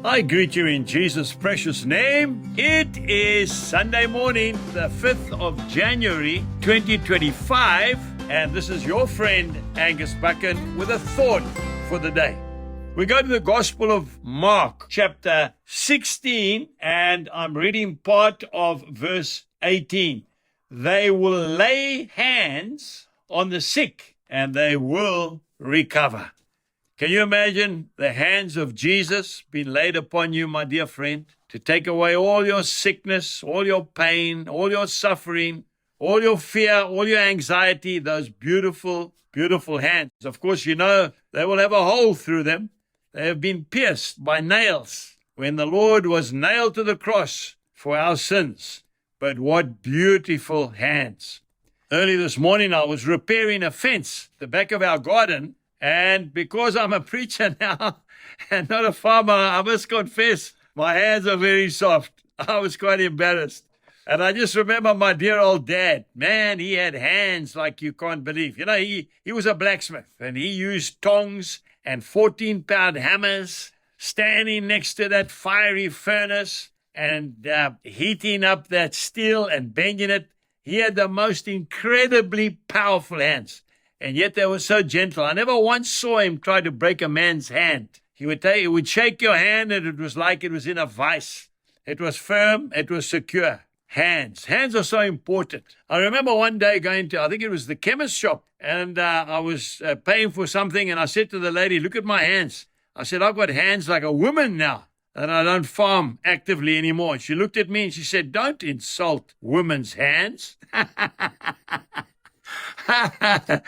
I greet you in Jesus' precious name. It is Sunday morning, the 5th of January, 2025, and this is your friend, Angus Buchan, with a thought for the day. We go to the Gospel of Mark, chapter 16, and I'm reading part of verse 18. They will lay hands on the sick, and they will recover. Can you imagine the hands of Jesus being laid upon you, my dear friend, to take away all your sickness, all your pain, all your suffering, all your fear, all your anxiety, those beautiful, beautiful hands. Of course, you know, they will have a hole through them. They have been pierced by nails when the Lord was nailed to the cross for our sins. But what beautiful hands. Early this morning, I was repairing a fence at the back of our garden. And because I'm a preacher now and not a farmer, I must confess, my hands are very soft. I was quite embarrassst. And I just remember my dear old dad. Man, he had hands like you can't believe. You know, he was a blacksmith, and he used tongs and 14-pound hammers, standing next to that fiery furnace and heating up that steel and banging it. He had the most incredibly powerful hands. And yet they were so gentle. I never once saw him try to break a man's hand. He would shake your hand, and it was like it was in a vice. It was firm. It was secure. Hands. Hands are so important. I remember one day going to, I think it was the chemist shop, and I was paying for something, and I said to the lady, look at my hands. I said, I've got hands like a woman now, and I don't farm actively anymore. And she looked at me and she said, don't insult women's hands. Now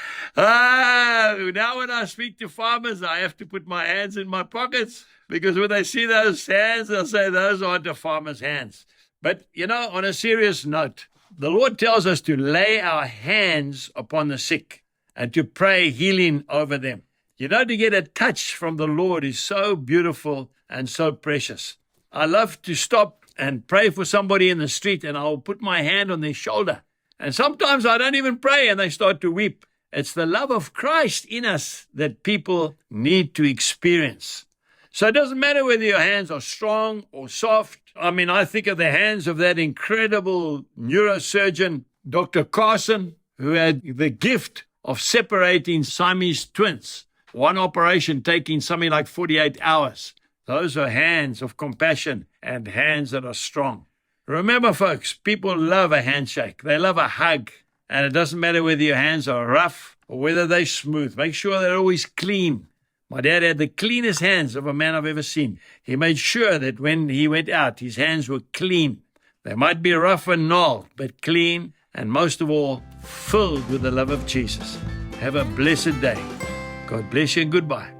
when I speak to farmers, I have to put my hands in my pockets, because when they see those hands, they'll say those aren't a farmer's hands. But, you know, on a serious note, the Lord tells us to lay our hands upon the sick and to pray healing over them. You know, to get a touch from the Lord is so beautiful and so precious. I love to stop and pray for somebody in the street, and I'll put my hand on their shoulder. And sometimes I don't even pray and they start to weep. It's the love of Christ in us that people need to experience. So it doesn't matter whether your hands are strong or soft. I mean, I think of the hands of that incredible neurosurgeon, Dr. Carson, who had the gift of separating Siamese twins. One operation taking something like 48 hours. Those are hands of compassion and hands that are strong. Remember, folks, people love a handshake. They love a hug. And it doesn't matter whether your hands are rough or whether they're smooth. Make sure they're always clean. My dad had the cleanest hands of a man I've ever seen. He made sure that when he went out, his hands were clean. They might be rough and gnarled, but clean, and most of all, filled with the love of Jesus. Have a blessed day. God bless you and goodbye.